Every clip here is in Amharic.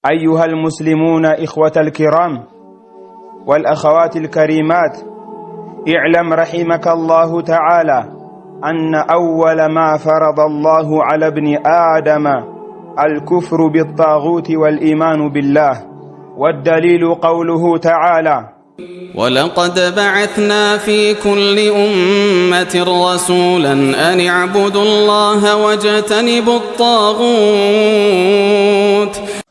أيها المسلمون إخوة الكرام والأخوات الكريمات، اعلم رحمك الله تعالى أن أول ما فرض الله على ابن آدم الكفر بالطاغوت والإيمان بالله، والدليل قوله تعالى: ولقد بعثنا في كل أمة رسولا أن اعبدوا الله واجتنبوا الطاغوت.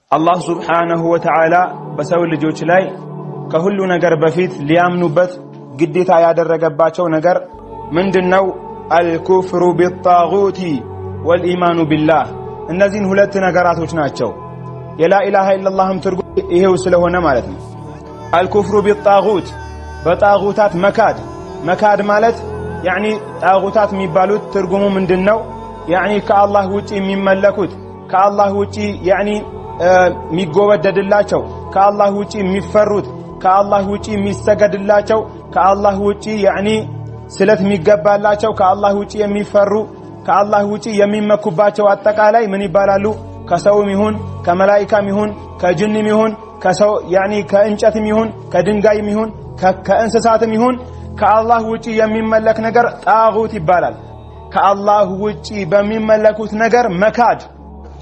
الله سبحانه وتعالى بسول ልጆች ላይ ከሁሉ ነገር በፊት ሊያምኑበት ግዴታ ያደረገባቸው ነገር ምንድነው? አልኩፍሩ ቢጣጉት ወልኢማኑ ቢላህ። እነዚህን ሁለት ነገራቶች ናቸው። የላ ኢላሃ ኢላላህም ትርጉም ይሄው ስለሆነ ማለት ነው። አልኩፍሩ ቢጣጉት በጣጉታት መካድ ማለት ያኒ ጣጉታት የሚባሉት ትርጉሙ ምንድነው? ያኒ ከአላህ ውጪ የሚመለኩት ከአላህ ውጪ ያኒ የሚጎበደድላቸው ከአላህ ውጪ የሚፈሩት ከአላህ ውጪ የሚሰገድላቸው ከአላህ ውጪ ያኒ ስለት የሚገባላቸው ከአላህ ውጪ የሚፈሩ ከአላህ ውጪ የሚመኩባቸው አጠቃላይ ምን ይባላሉ? ከሰውም ይሁን ከመላእክትም ይሁን ከጅንም ይሁን ከሰው ያኒ ከእንጨትም ይሁን ከድንጋይም ይሁን ከእንስሳትም ይሁን ከአላህ ውጪ የሚመለክ ነገር ጣጉት ይባላል። ከአላህ ውጪ በሚመለኩት ነገር መካድ።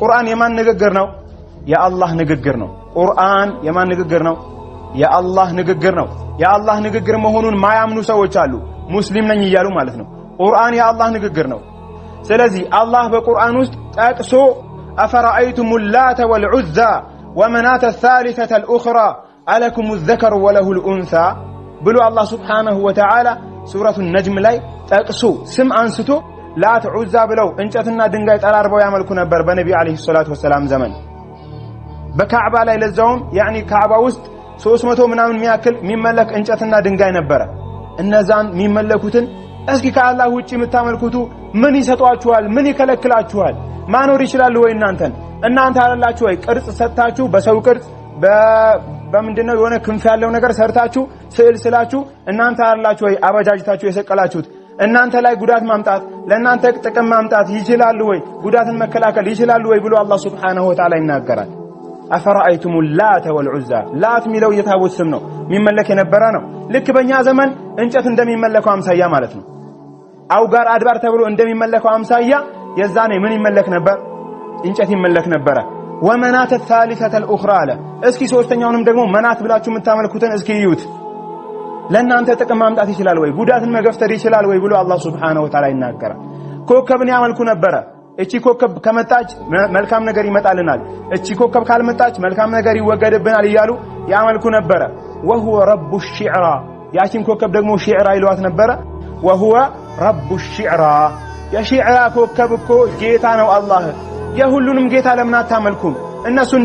ቁርአን የማን ንግግር ነው? የአላህ ንግግር ነው። ቁርአን የማን ንግግር ነው? የአላህ ንግግር ነው። የአላህ ንግግር መሆኑን ማያምኑ ሰዎች አሉ፣ ሙስሊም ነኝ እያሉ ማለት ነው። ቁርአን የአላህ ንግግር ነው። ስለዚህ አላህ በቁርአን ውስጥ ጠቅሶ አፈራአይቱም ላተ ወልዑዛ ወመናተ الثالثة الأخرى ألكم الذكر وله الأنثى ብሎ አላህ ሱብሓነሁ ወተዓላ ሱረቱ ነጅም ላይ ጠቅሶ ስም አንስቶ ላት ዑዛ ብለው እንጨትና ድንጋይ ጠራርበው ያመልኩ ነበር በነቢ አለይሂ ሰላቱ ወሰላም ዘመን በካዕባ ላይ። ለዛውም ያኒ ካዕባ ውስጥ 300 ምናምን የሚያክል የሚመለክ እንጨትና ድንጋይ ነበረ። እነዛን የሚመለኩትን እስኪ ከአላህ ውጪ የምታመልኩቱ ምን ይሰጧችኋል? ምን ይከለክላችኋል? ማኖር ይችላል ወይ? እናንተ አላላችሁ ወይ ቅርጽ ሰጣችሁ በሰው ቅርጽ በምንድነው የሆነ ክንፍ ያለው ነገር ሰርታችሁ ስዕል ስላችሁ እናንተ አላላችሁ ወይ አበጃጅታችሁ የሰቀላችሁት? እናንተ ላይ ጉዳት ማምጣት ለእናንተ ጥቅም ማምጣት ይችላል ወይ? ጉዳትን መከላከል ይችላል ወይ ብሎ አላህ ሱብሓነሁ ወተዓላ ይናገራል። አፈራአይቱም ላተ ወልዑዛ። ላት ሚለው የታቦት ስም ነው፣ የሚመለክ የነበረ ነው። ልክ በእኛ ዘመን እንጨት እንደሚመለከው አምሳያ ማለት ነው። አውጋር አድባር ተብሎ እንደሚመለከው አምሳያ የዛኔ ምን ይመለክ ነበር? እንጨት ይመለክ ነበረ። ወመናተ الثالثة الأخرى አለ። እስኪ ሶስተኛውንም ደግሞ መናት ብላችሁ የምታመልኩትን እስኪ ይዩት፣ ለእናንተ ጥቅም ማምጣት ይችላል ወይ? ጉዳትን መገፍተር ይችላል ወይ ብሎ አላህ ሱብሓነሁ ወተዓላ ይናገራል። ኮከብን ያመልኩ ነበረ። እቺ ኮከብ ከመጣች መልካም ነገር ይመጣልናል፣ እቺ ኮከብ ካልመጣች መልካም ነገር ይወገድብናል እያሉ ያመልኩ ነበረ። وهو رب الشعرى። ያቺን ኮከብ ደግሞ ሺዕራ ይሏት ነበረ። وهو رب الشعرى። የሺዕራ ኮከብ እኮ ጌታ ነው አላህ። የሁሉንም ጌታ ለምን አታመልኩም? እነሱን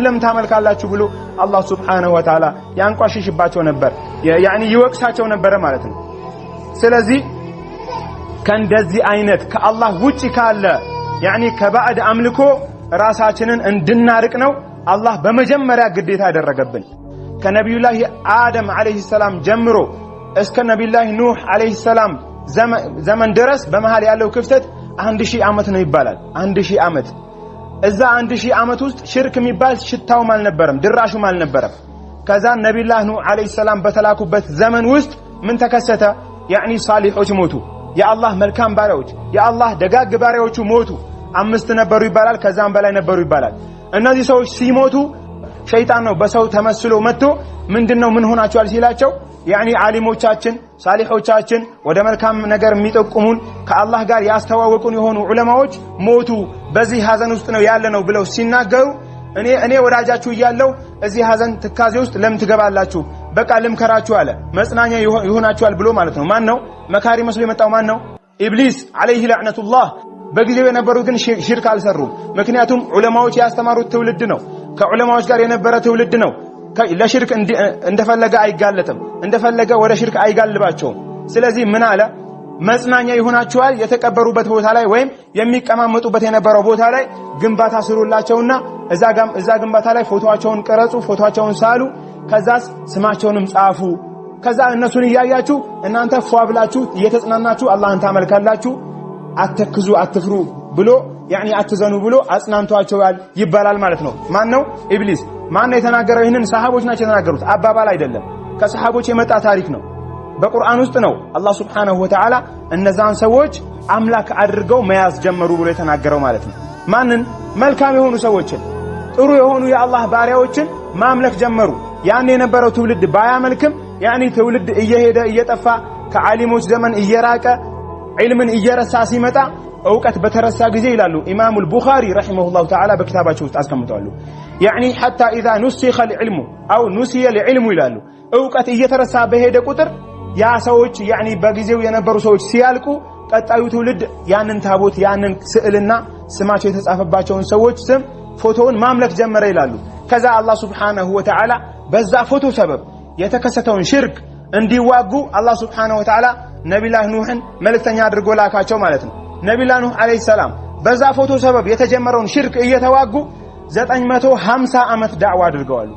ለምን ታመልካላችሁ ብሎ አላህ ሱብሓነሁ ወተዓላ ያንቋሽሽባቸው ነበር፣ ያኒ ይወቅሳቸው ነበር ማለት ነው። ስለዚህ ከእንደዚህ አይነት ከአላህ ውጪ ካለ ያኒ ከባዕድ አምልኮ ራሳችንን እንድናርቅ ነው አላህ በመጀመሪያ ግዴታ ያደረገብን። ከነቢዩላህ አደም አለይሂ ሰላም ጀምሮ እስከ ነቢዩላህ ኑህ አለይሂ ሰላም ዘመን ድረስ በመሃል ያለው ክፍተት 1000 ዓመት ነው ይባላል። 1000 ዓመት። እዛ 1000 ዓመት ውስጥ ሽርክ የሚባል ሽታውም አልነበረም፣ ድራሹም አልነበረም። ከዛ ነቢዩላህ ኑህ አለይሂ ሰላም በተላኩበት ዘመን ውስጥ ምን ተከሰተ? ያኒ ሳሊሖች ሞቱ። የአላህ መልካም ባሪያዎች የአላህ ደጋግ ባሪያዎቹ ሞቱ። 5 ነበሩ ይባላል፣ ከዛም በላይ ነበሩ ይባላል። እነዚህ ሰዎች ሲሞቱ ሸይጣን ነው በሰው ተመስሎ መጥቶ ምንድነው ምን ሆናችኋል ሲላቸው ያኒ ዓሊሞቻችን ሳሊሖቻችን ወደ መልካም ነገር የሚጠቁሙን ከአላህ ጋር ያስተዋወቁን የሆኑ ዑለማዎች ሞቱ፣ በዚህ ሐዘን ውስጥ ነው ያለነው ብለው ሲናገሩ እኔ ወዳጃችሁ እያለው እዚህ ሐዘን ትካዜ ውስጥ ለምን ትገባላችሁ? በቃ ልምከራችሁ አለ፣ መጽናኛ ይሆናችኋል ብሎ ማለት ነው። ማን ነው መካሪ መስሎ የመጣው? ማን ነው? ኢብሊስ አለይሂ ለዕነቱላህ። በጊዜው የነበሩት ግን ሽርክ አልሰሩም። ምክንያቱም ዑለማዎች ያስተማሩት ትውልድ ነው፣ ከዑለማዎች ጋር የነበረ ትውልድ ነው። ለሽርክ እንደፈለገ አይጋለጥም፣ እንደፈለገ ወደ ሽርክ አይጋልባቸውም። ስለዚህ ምን አለ? መጽናኛ ይሆናችኋል የተቀበሩበት ቦታ ላይ ወይም የሚቀማመጡበት የነበረው ቦታ ላይ ግንባታ ስሩላቸውና እዛ ግንባታ ላይ ፎቶአቸውን ቀረጹ፣ ፎቶአቸውን ሳሉ፣ ከዛስ ስማቸውንም ጻፉ። ከዛ እነሱን እያያችሁ እናንተ ፏብላችሁ እየተጽናናችሁ አላህን ታመልካላችሁ፣ አትክዙ አትፍሩ ብሎ ያኒ አትዘኑ ብሎ አጽናንቷቸዋል ይባላል ማለት ነው። ማን ነው? ኢብሊስ። ማን ነው የተናገረው? ይሄንን ሰሃቦች ናቸው የተናገሩት፣ አባባል አይደለም። ከሰሃቦች የመጣ ታሪክ ነው። በቁርአን ውስጥ ነው አላህ Subhanahu Wa Ta'ala እነዛን ሰዎች አምላክ አድርገው መያዝ ጀመሩ ብሎ የተናገረው ማለት ነው። ማንን? መልካም የሆኑ ሰዎችን፣ ጥሩ የሆኑ የአላህ ባሪያዎችን ማምለክ ጀመሩ። ያን የነበረው ትውልድ ባያመልክም ያኒ ትውልድ እየሄደ እየጠፋ ከዓሊሞች ዘመን እየራቀ ዒልምን እየረሳ ሲመጣ እውቀት በተረሳ ጊዜ ይላሉ ኢማሙ አልቡኻሪ ረሂመሁላሁ ተዓላ በኪታባቸው ውስጥ አስቀምጠዋል። ያኒ حتى اذا نسخ العلم او نسي العلم ይላሉ። እውቀት እየተረሳ በሄደ ቁጥር ያ ሰዎች ያኒ በጊዜው የነበሩ ሰዎች ሲያልቁ ቀጣዩ ትውልድ ያንን ታቦት ያንን ስዕልና ስማቸው የተጻፈባቸውን ሰዎች ስም ፎቶውን ማምለክ ጀመረ ይላሉ። ከዛ አላህ Subhanahu Wa Ta'ala በዛ ፎቶ ሰበብ የተከሰተውን ሽርክ እንዲዋጉ አላህ Subhanahu Wa Ta'ala ነብዩላህ ኑህን መልእክተኛ አድርጎ ላካቸው ማለት ነው። ነብዩላህ ኑህ አለይሂ ሰላም በዛ ፎቶ ሰበብ የተጀመረውን ሽርክ እየተዋጉ 950 ዓመት ዳዕዋ አድርገዋል።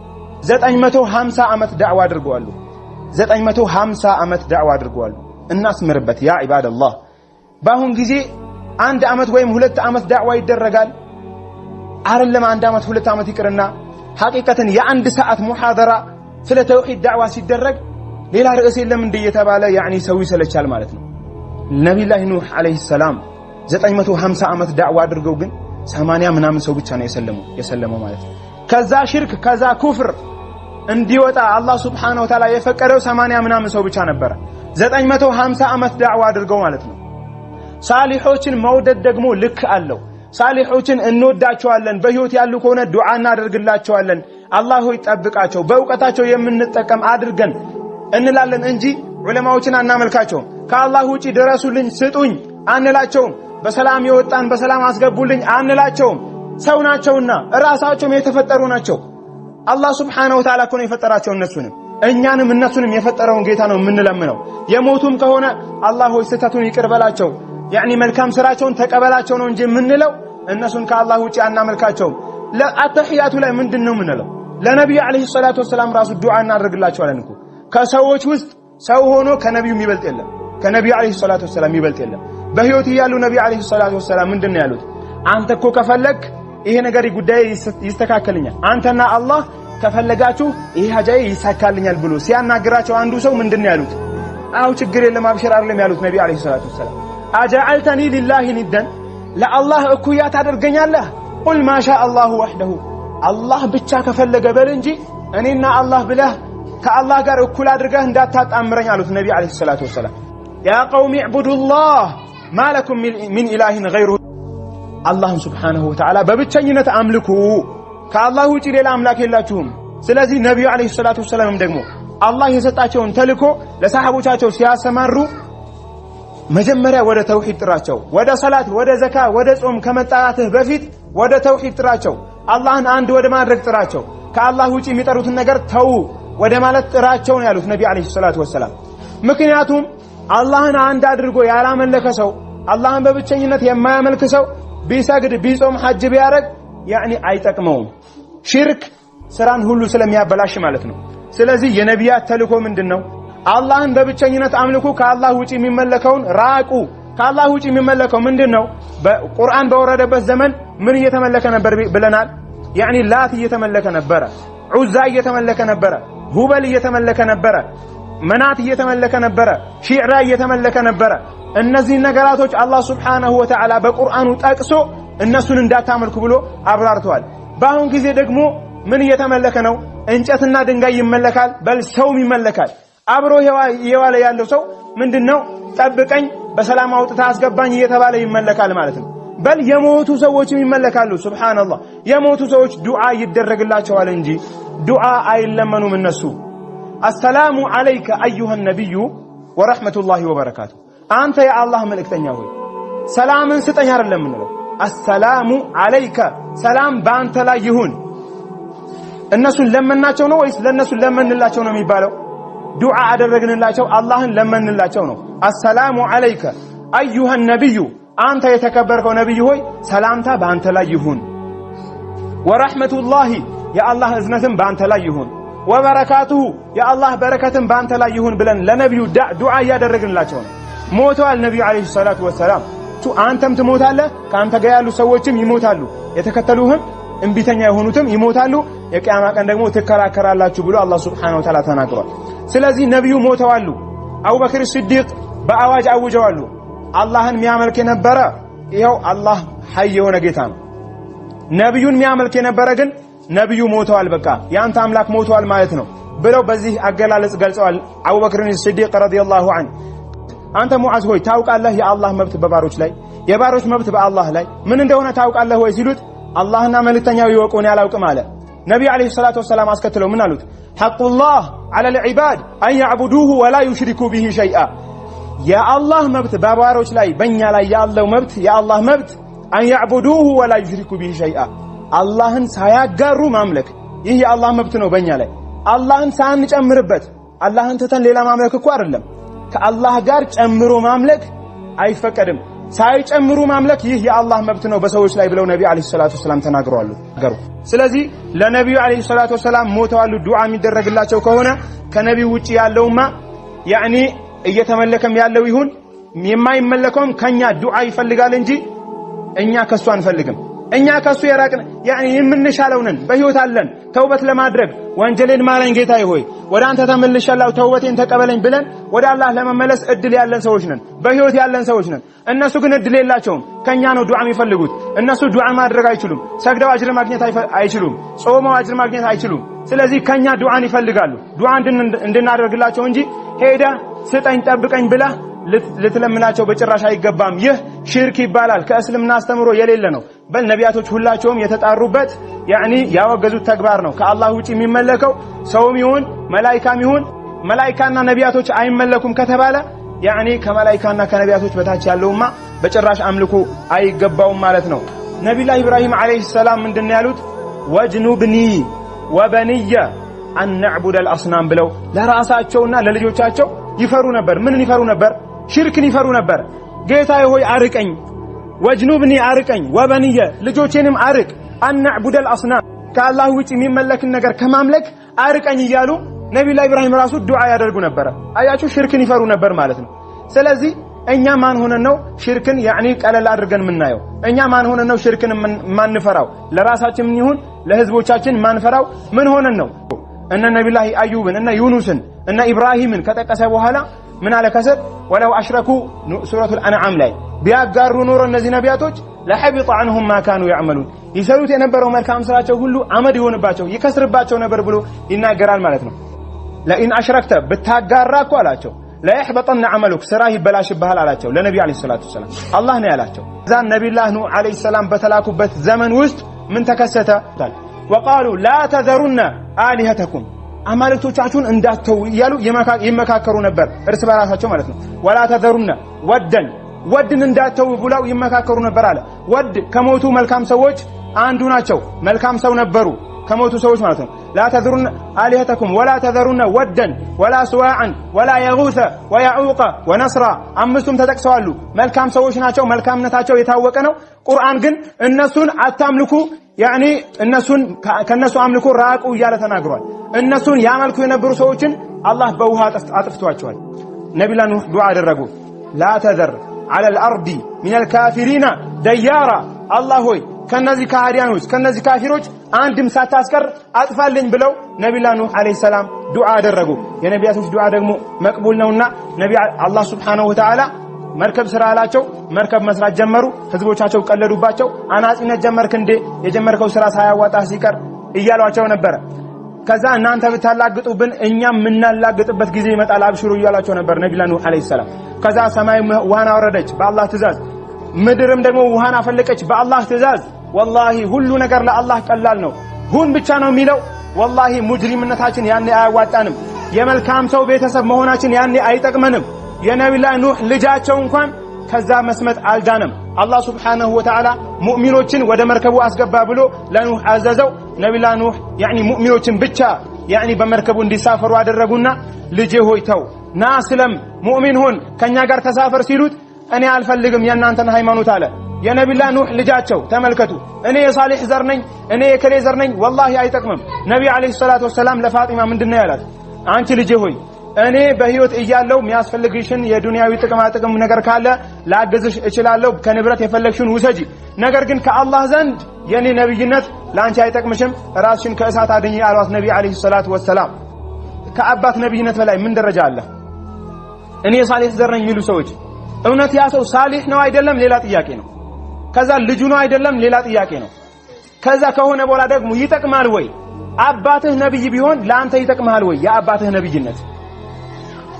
950 ዓመት ዳዕዋ አድርገዋል። 950 ዓመት ዳዕዋ አድርገዋል። እናስምርበት ያ ኢባደላህ። ባሁን ጊዜ 1 ዓመት ወይም 2 ዓመት ዳዕዋ ይደረጋል። አይደለም 1 ዓመት 2 ዓመት ይቅርና ሐቂቀተን የ1 ሰዓት ሙሐደራ ስለ ተውሂድ ዳዕዋ ሲደረግ ሌላ ርዕስ የለም እንደ የተባለ ያኒ ሰው ይሰለቻል ማለት ነው። ነብዩላህ ኑህ አለይሂ ሰላም 950 ዓመት ዳዕዋ አድርገው ግን 80 ምናምን ሰው ብቻ ነው የሰለመው ማለት ነው። ከዛ ሽርክ ከዛ ኩፍር እንዲወጣ አላህ Subhanahu Wa Ta'ala የፈቀደው 80 ምናምን ሰው ብቻ ነበር። 950 ዓመት ዳዕዋ አድርገው ማለት ነው። ሳሊሖችን መውደድ ደግሞ ልክ አለው። ሳሊሖችን እንወዳቸዋለን። በህይወት ያሉ ከሆነ ዱዓ እናደርግላቸዋለን። አላህ ሆይ ጠብቃቸው፣ በእውቀታቸው የምንጠቀም አድርገን እንላለን እንጂ ዑለማዎችን አናመልካቸውም። ከአላህ ውጪ ድረሱልኝ ስጡኝ አንላቸውም። በሰላም የወጣን በሰላም አስገቡልኝ አንላቸውም። ሰው ናቸውና ራሳቸውም የተፈጠሩ ናቸው። አላህ Subhanahu Wa Ta'ala ነው የፈጠራቸው እነሱንም እኛንም እነሱንም የፈጠረውን ጌታ ነው የምንለምነው። የሞቱም ከሆነ አላህ ሆይ ስህተቱን ይቅር በላቸው ያኒ መልካም ስራቸውን ተቀበላቸው ነው እንጂ የምንለው እነሱን ከአላህ ውጪ አናመልካቸውም። ለአተህያቱ ላይ ምንድነው የምንለው? ለነብዩ አለይሂ ሰላቱ ወሰለም ራሱ ዱዓ እናደርግላቸዋለን እኮ። ከሰዎች ውስጥ ሰው ሆኖ ከነብዩ የሚበልጥ የለም። ከነብዩ አለይሂ ሰላቱ ወሰለም የሚበልጥ የለም። በህይወት ያሉ ነብዩ አለይሂ ሰላቱ ወሰለም ምንድነው ያሉት? አንተ እኮ ከፈለክ ይሄ ነገር ጉዳይ ይስተካከልኛል፣ አንተና አላህ ከፈለጋችሁ ይሄ ሀጃዬ ይሳካልኛል ብሎ ሲያናግራቸው አንዱ ሰው ምንድነው ያሉት? አው ችግር የለም አብሽር አይደለም ያሉት ነብዩ አለይሂ ሰላቱ ወሰለም። አጀዐልተኒ ሊላሂ ኒደን ለአላህ እኩያ ታደርገኛለህ? ቁል ማሻ አላሁ ወህደሁ አላህ ብቻ ከፈለገ በል እንጂ እኔና አላህ ብለህ ከአላህ ጋር እኩል አድርገህ እንዳታጣምረኝ አሉት ነብዩ አለይሂ ሰላቱ ወሰለም። ያ ቀውሚ ዕቡዱላህ ማ ለኩም ሚን ኢላሂን ገይሩሁ አላህን Subhanahu Wa Ta'ala በብቸኝነት አምልኩ፣ ከአላህ ውጪ ሌላ አምላክ የላችሁም። ስለዚህ ነብዩ አለይሂ ሰላቱ ወሰለም ደግሞ አላህ የሰጣቸውን ተልእኮ ለሰሃቦቻቸው ሲያሰማሩ መጀመሪያ ወደ ተውሂድ ጥራቸው። ወደ ሰላት፣ ወደ ዘካ፣ ወደ ጾም ከመጣራትህ በፊት ወደ ተውሂድ ጥራቸው። አላህን አንድ ወደ ማድረግ ጥራቸው። ከአላህ ውጪ የሚጠሩትን ነገር ተው ወደ ማለት ጥራቸው ነው ያሉት ነብዩ አለይሂ ሰላቱ ወሰለም። ምክንያቱም አላህን አንድ አድርጎ ያላመለከ ሰው፣ አላህን በብቸኝነት የማያመልክ ሰው ቢሰግድ ቢጾም ሐጅ ቢያረግ ያኒ አይጠቅመውም። ሽርክ ስራን ሁሉ ስለሚያበላሽ ማለት ነው። ስለዚህ የነቢያት ተልእኮ ምንድነው? አላህን በብቸኝነት አምልኩ፣ ከአላህ ውጪ የሚመለከውን ራቁ። ከአላህ ውጪ የሚመለከው ምንድነው? በቁርአን በወረደበት ዘመን ምን እየተመለከ ነበር ብለናል? ያኒ ላት እየተመለከ ነበረ፣ ዑዛ እየተመለከ ነበረ፣ ሁበል እየተመለከ ነበረ፣ መናት እየተመለከ ነበረ፣ ሺዕራ እየተመለከ ነበረ። እነዚህ ነገራቶች አላህ Subhanahu Wa Ta'ala በቁርአኑ ጠቅሶ እነሱን እንዳታመልኩ ብሎ አብራርተዋል። በአሁን ጊዜ ደግሞ ምን እየተመለከ ነው? እንጨትና ድንጋይ ይመለካል፣ በል ሰውም ይመለካል። አብሮ የዋለ ያለው ሰው ምንድነው? ጠብቀኝ በሰላም አውጥታ አስገባኝ እየተባለ ይመለካል ማለት ነው። በል የሞቱ ሰዎችም ይመለካሉ። ሱብሃንአላህ የሞቱ ሰዎች ዱዓ ይደረግላቸዋል እንጂ ዱዓ አይለመኑም እነሱ። አሰላሙ አለይከ አዩሃ ነብዩ ወራህመቱላሂ ወበረካቱ አንተ የአላህ መልእክተኛ ሆይ ሰላምን ስጠኝ አይደለም እንለው። አሰላሙ አለይከ ሰላም በአንተ ላይ ይሁን። እነሱን ለመናቸው ነው ወይስ ለነሱ ለመንላቸው ነው የሚባለው? ዱዓ አደረግንላቸው አላህን ለመንላቸው ነው። አሰላሙ አለይከ አዩሃ ነብዩ አንተ የተከበርከው ነብይ ሆይ ሰላምታ በአንተ ላይ ይሁን። ወራህመቱላሂ የአላህ እዝነትም በአንተ ላይ ይሁን። ወበረካቱሁ የአላህ በረከትም በአንተ ላይ ይሁን ብለን ለነብዩ ዱዓ ያደረግንላቸው ነው። ሞተዋል ነብዩ አለይሂ ሰላቱ ወሰላም። አንተም ትሞታለህ ካንተ ጋር ያሉ ሰዎችም ይሞታሉ የተከተሉህም እንቢተኛ የሆኑትም ይሞታሉ የቂያማ ቀን ደግሞ ትከራከራላችሁ ብሎ አላህ Subhanahu Wa Ta'ala ተናግሯል ስለዚህ ነብዩ ሞተዋል አቡበክር ሲዲቅ በአዋጅ አውጀዋል አላህን የሚያመልክ የነበረ ይሄው አላህ ሐይ የሆነ ጌታ ነው ነብዩን የሚያመልክ የነበረ ግን ነብዩ ሞተዋል በቃ ያንተ አምላክ ሞተዋል ማለት ነው ብለው በዚህ አገላለጽ ገልጸዋል አቡበክር ሲዲቅ ረዲየላሁ ዐንሁ አንተ ሙዓዝ ሆይ ታውቃለህ የአላህ መብት በባሮች ላይ የባሮች መብት በአላህ ላይ ምን እንደሆነ ታውቃለህ ወይ ሲሉት አላህና መልእክተኛው ይወቁን ያላውቅም አለ ነብዩ አለይሂ ሰላቱ ወሰለም አስከትለው ምን አሉት ሐቁላህ ዐለል ዒባድ አን ያዕቡዱሁ ወላ ዩሽሪኩ ቢሂ ሸይአ የአላህ መብት በባሮች ላይ በእኛ ላይ ያለው መብት የአላህ መብት አን ያዕቡዱሁ ወላ ዩሽሪኩ ቢሂ ሸይአ አላህን ሳያጋሩ ማምለክ ይህ የአላህ መብት ነው በእኛ ላይ አላህን ሳንጨምርበት አላህን ተተን ሌላ ማምለክ እኮ አይደለም ከአላህ ጋር ጨምሮ ማምለክ አይፈቀድም ሳይጨምሩ ማምለክ ይህ የአላህ መብት ነው በሰዎች ላይ ብለው ነብዩ አለይሂ ሰላቱ ወሰለም ተናግረዋል ስለዚህ ለነብዩ አለይሂ ሰላቱ ወሰለም ሞተዋል ዱዓ የሚደረግላቸው ከሆነ ከነብዩ ውጪ ያለውማ ያኒ እየተመለከም ያለው ይሁን የማይመለከውም ከኛ ዱዓ ይፈልጋል እንጂ እኛ ከሱ አንፈልግም እኛ ከሱ የራቅን ያኒ የምንሻለው ነን በህይወት አለን ተውበት ለማድረግ ወንጀልን ማረኝ ጌታዬ ሆይ ወደ አንተ ተመልሻለሁ ተውበቴን ተቀበለኝ ብለን ወደ አላህ ለመመለስ እድል ያለን ሰዎች ነን በህይወት ያለን ሰዎች ነን እነሱ ግን እድል የላቸውም ከኛ ነው ዱዓ የሚፈልጉት እነሱ ዱዓ ማድረግ አይችሉም ሰግደው አጅር ማግኘት አይችሉም ጾመው አጅር ማግኘት አይችሉም ስለዚህ ከኛ ዱዓን ይፈልጋሉ ዱዓ እንድናደርግላቸው እንጂ ሄዳ ስጠኝ ጠብቀኝ ብላ ልትለምናቸው በጭራሽ አይገባም ይህ ሽርክ ይባላል ከእስልምና አስተምሮ የሌለ ነው በል ነቢያቶች ሁላቸውም የተጣሩበት ያኒ ያወገዙት ተግባር ነው ከአላህ ውጪ የሚመለከው ሰውም ይሁን መላእክታም ይሁን መላእክታና ነቢያቶች አይመለኩም ከተባለ ያኒ ከመላእክታና ከነቢያቶች በታች ያለውማ በጭራሽ አምልኮ አይገባውም ማለት ነው ነብዩ ኢብራሂም አለይሂ ሰላም ምንድነው ያሉት ወጅኑብኒ ወበንየ አን ነዕቡድ አልአስናም ብለው ለራሳቸውና ለልጆቻቸው ይፈሩ ነበር ምን ይፈሩ ነበር ሽርክን ይፈሩ ነበር ጌታዬ ሆይ አርቀኝ ወጅኑብኒ አርቀኝ ወበንየ ልጆቼንም አርቅ አን ነዕቡድ አልአስናም ከአላህ ውጪ የሚመለክን ነገር ከማምለክ አርቀኝ እያሉ ነብዩ ኢብራሂም ራሱ ዱዓ ያደርጉ ነበር አያችሁ ሽርክን ይፈሩ ነበር ማለት ነው ስለዚህ እኛ ማን ሆነን ነው ሽርክን ያኒ ቀለል አድርገን ምናየው እኛ ማን ሆነን ነው ሽርክን ማንፈራው ለራሳችን ይሁን ለህዝቦቻችን ማንፈራው ምን ሆነን ነው እነ ነብዩ አዩብን እነ ዩኑስን እነ ኢብራሂምን ከጠቀሰ በኋላ ምን አለ ከሰር ወለው አሽረኩ ሱረቱል አንዓም ላይ ቢያጋሩ ኖሮ እነዚህ ነቢያቶች ለሐቢጠ عنهم ما كانوا يعملون ይሰሩት የነበረው መልካም ስራቸው ሁሉ አመድ ይሆንባቸው ይከስርባቸው ነበር ብሎ ይናገራል ማለት ነው ለኢን አሽረክተ ብታጋራ እኮ አላቸው ለይحبطن عملك ስራ ይበላሽብሃል አላቸው ለነብዩ አለይሂ ሰላቱ ወሰለም አላህ ነው ያላቸው ዛን ነብዩላህ ኑ አለይሂ ሰላም በተላኩበት ዘመን ውስጥ ምን ተከሰተ وقالوا لا تذرن آلهتكم አማልክቶቻችሁን እንዳትተው ይያሉ ይመካከሩ ነበር እርስ በራሳቸው ማለት ነው ولا تذرن ወድን እንዳትተው ብለው ይመካከሩ ነበር አለ ወድ ከሞቱ መልካም ሰዎች አንዱ ናቸው መልካም ሰው ነበሩ ከሞቱ ሰዎች ማለት ነው لا تذرن آلهتكم ولا تذرن ودا ولا سواعا ولا يغوث ويعوق ونصرا አምስቱም ተጠቅሰዋል መልካም ሰዎች ናቸው መልካምነታቸው የታወቀ ነው ቁርአን ግን እነሱን አታምልኩ ያኒ እነሱን ከነሱ አምልኮ ራቁ እያለ ተናግሯል እነሱን ያመልኩ የነበሩ ሰዎችን አላህ በውሃ አጥፍቷቸዋል ነብዩ ኑህ ዱዓ አደረጉ لا تذر على الارض من الكافرين ديارا الله ሆይ ከነዚህ ካህዲያኖች ከነዚህ ካፊሮች አንድም ሳታስቀር አጥፋልኝ ብለው ነብዩ ኑህ አለይሂ ሰላም ዱዓ አደረጉ የነቢያቶች ዱዓ ደግሞ መቅቡል ነውና ነብዩ አላህ Subhanahu Wa Ta'ala መርከብ ስራ አላቸው መርከብ መስራት ጀመሩ ህዝቦቻቸው ቀለዱባቸው አናጺነት ጀመርክ እንዴ የጀመርከው ስራ ሳያዋጣ ሲቀር እያሏቸው ነበር ከዛ እናንተ ብታላግጡብን እኛም ምናላግጥበት ጊዜ ይመጣል አብሽሩ እያሏቸው ነበር ነብዩ ኑህ አለይሂ ሰላም ከዛ ሰማይ ውሃን አወረደች በአላህ ትእዛዝ ምድርም ደግሞ ውሃን አፈለቀች በአላህ ትእዛዝ ወላሂ ሁሉ ነገር ለአላህ ቀላል ነው ሁን ብቻ ነው የሚለው ወላሂ ሙጅሪምነታችን ያኔ አያዋጣንም የመልካም ሰው ቤተሰብ መሆናችን ያኔ አይጠቅመንም የነብዩ ኑህ ልጃቸው እንኳን ከዛ መስመጥ አልዳንም አላህ Subhanahu Wa Ta'ala ሙእሚኖችን ወደ መርከቡ አስገባ ብሎ ለኑህ አዘዘው ነብዩ ኑህ ያኒ ሙእሚኖችን ብቻ ያኒ በመርከቡ እንዲሳፈሩ አደረጉና ልጄ ሆይ ተው ና ስለም ሙእሚን ሁን ከኛ ጋር ተሳፈር ሲሉት እኔ አልፈልግም የናንተን ሃይማኖት አለ የነብዩ ኑህ ልጃቸው ተመልከቱ እኔ የሳሊህ ዘር ነኝ እኔ የከሌ ዘር ነኝ ወላሂ አይጠቅምም ነብዩ አለይሂ ሰላቱ ወሰለም ለፋጢማ ምንድነው ያላት አንቺ ልጄ ሆይ እኔ በህይወት እያለው የሚያስፈልግሽን የዱንያዊ ጥቅም ነገር ካለ ላግዝሽ እችላለሁ ከንብረት የፈለግሽውን ውሰጂ ነገር ግን ከአላህ ዘንድ የኔ ነብይነት ላንቺ አይጠቅምሽም ራስሽን ከእሳት አድኚ አሏት ነብይ አለይሂ ሰላቱ ወሰለም ከአባት ነብይነት በላይ ምን ደረጃ አለ እኔ ሳሊህ ዘር ነኝ የሚሉ ሰዎች እውነት ያ ሰው ሳሊህ ነው አይደለም ሌላ ጥያቄ ነው ከዛ ልጁ ነው አይደለም ሌላ ጥያቄ ነው ከዛ ከሆነ በኋላ ደግሞ ይጠቅማል ወይ አባትህ ነብይ ቢሆን ላንተ ይጠቅማል ወይ የአባትህ ነብይነት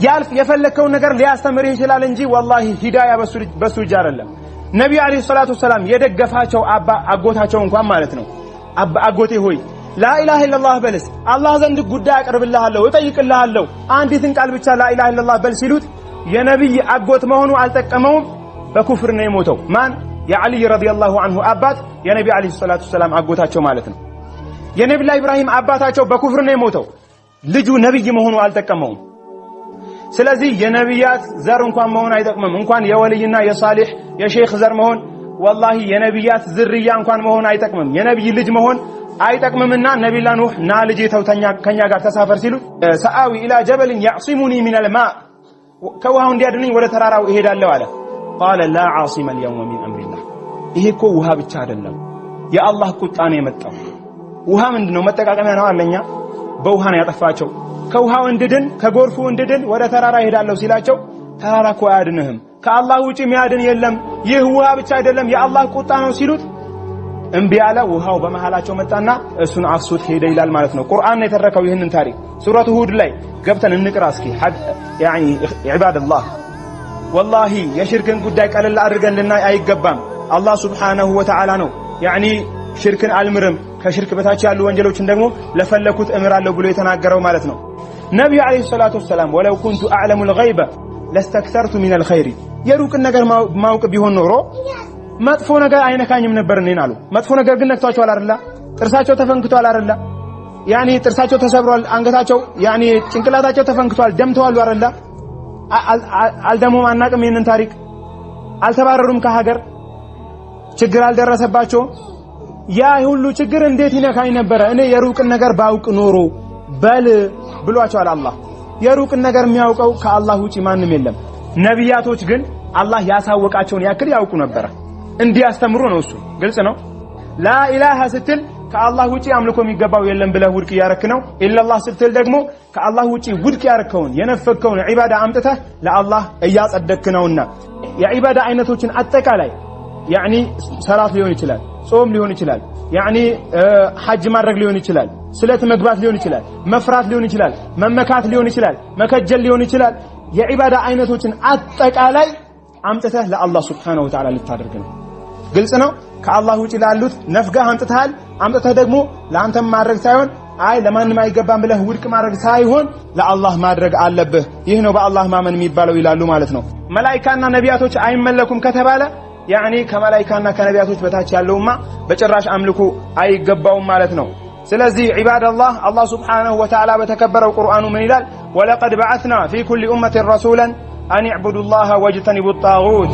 ያልፍ የፈለከው ነገር ሊያስተምርህ ይችላል እንጂ ወላሂ ሂዳያ በሱ እጅ አይደለም ነብዩ አለይሂ ሰላቱ ሰላም የደገፋቸው አጎታቸው እንኳን ማለት ነው አጎቴ ሆይ ላኢላሃ ኢላላህ በልስ አላህ ዘንድ ጉዳይ አቀርብልሃለሁ እጠይቅልሃለሁ አንዲትን ቃል ብቻ ላኢላሃ ኢላላህ በል ሲሉት የነብይ አጎት መሆኑ አልጠቀመውም በኩፍር ነው የሞተው ማን የዓሊ ረዲየላሁ ዐንሁ አባት የነብዩ አለይሂ ሰላቱ ሰላም አጎታቸው ማለት ነው የነብዩ ኢብራሂም አባታቸው በኩፍር ነው የሞተው ልጁ ነብይ መሆኑ አልጠቀመውም ስለዚህ የነብያት ዘር እንኳን መሆን አይጠቅምም እንኳን የወልይና የሳሊህ የሼክ ዘር መሆን والله የነብያት ዝርያ እንኳን መሆን አይጠቅምም የነብይ ልጅ መሆን አይጠቅምምና ነብዩላ ኑህ ና ልጅ ተውተኛ ከኛ ጋር ተሳፈር ሲሉ ሰአዊ ኢላ ጀበል يعصمني من الماء ከውሃው እንዲያድነኝ ወደ ተራራው እሄዳለሁ አለ قال لا عاصم اليوم من امر الله ይሄ እኮ ውሃ ብቻ አይደለም የአላህ ቁጣ ነው የመጣው ውሃ ምንድነው መጠቃቀሚያ ነው አለኛ በውሃ ነው ያጠፋቸው ከውሃው እንድድን ከጎርፉ እንድድን ወደ ተራራ እሄዳለሁ ሲላቸው ተራራ እኮ አያድንህም ከአላህ ውጪ የሚያድን የለም ይህ ውሃ ብቻ አይደለም የአላህ ቁጣ ነው ሲሉት እምቢ አለ ውሃው በመሃላቸው መጣና እሱን አፍሱት ሄደ ይላል ማለት ነው ቁርአን የተረከው ይህንን ታሪክ ሱረቱ ሁድ ላይ ገብተን እንቅራ እስኪ ያኒ ኢባደላህ والله የሽርክን ጉዳይ ቀለል አድርገን ልናይ አይገባም አላህ Subhanahu Wa Ta'ala ነው ያኒ ሽርክን አልምርም ከሽርክ በታች ያሉ ወንጀሎችን ደግሞ ለፈለኩት እምራለሁ ብሎ የተናገረው ማለት ነው ነብዩ አለይሂ ሰላቱ ሰላም ወለው ኩንቱ አዕለሙ الغيب لاستكثرت من الخير የሩቅን ነገር ማውቅ ቢሆን ኖሮ መጥፎ ነገር አይነካኝም ነበር እኔን አሉ መጥፎ ነገር ግን ነክቷቸዋል አይደል ጥርሳቸው ተፈንክቷል አይደል ያኒ ጥርሳቸው ተሰብሯል አንገታቸው ያኒ ጭንቅላታቸው ተፈንክቷል ደምተዋል አይደል አልደሙም አናቅም ይሄንን ታሪክ አልተባረሩም ከሀገር ችግር አልደረሰባቸው ያ ሁሉ ችግር እንዴት ይነካኝ ነበር እኔ የሩቅን ነገር ባውቅ ኖሮ በል ብሏቸዋል አላህ የሩቅን ነገር የሚያውቀው ከአላህ ውጪ ማንም የለም ነብያቶች ግን አላህ ያሳወቃቸውን ያክል ያውቁ ነበር እንዲያስተምሩ ነው እሱ ግልጽ ነው ላ ኢላሃ ስትል ከአላህ ውጪ አምልኮ የሚገባው የለም ብለህ ውድቅ ያረክ ነው ኢላላህ ስትል ደግሞ ከአላህ ውጪ ውድቅ ያረከውን የነፈከውን ዒባዳ አምጥተህ ለአላህ እያጸደክ ነውና የዒባዳ አይነቶችን አጠቃላይ ያኒ ሰላት ሊሆን ይችላል ጾም ሊሆን ይችላል ያኒ ሐጅ ማድረግ ሊሆን ይችላል ስለት መግባት ሊሆን ይችላል መፍራት ሊሆን ይችላል መመካት ሊሆን ይችላል መከጀል ሊሆን ይችላል የዒባዳ አይነቶችን አጠቃላይ አምጥተህ ለአላህ Subhanahu Wa Ta'ala ልታደርግ ነው ግልጽ ነው ከአላህ ውጪ ላሉት ነፍጋህ አምጥተህ ደግሞ ለአንተም ማድረግ ሳይሆን አይ ለማንም አይገባም ብለህ ውድቅ ማድረግ ሳይሆን ለአላህ ማድረግ አለብህ ይህ ነው በአላህ ማመን የሚባለው ይላሉ ማለት ነው መላእክትና ነቢያቶች አይመለኩም ከተባለ ያኒ ከመላእክትና ከነቢያቶች በታች ያለውማ በጭራሽ አምልኮ አይገባውም ማለት ነው ስለዚህ ዒባደላህ አላህ Subhanahu Wa Ta'ala በተከበረው ቁርአኑ ምን ይላል ወለቀድ በዐስና ፊ ኩሊ ኡመቲን ረሱላን አን ይዕቡዱላህ ወጅተኒቡ ጣጉት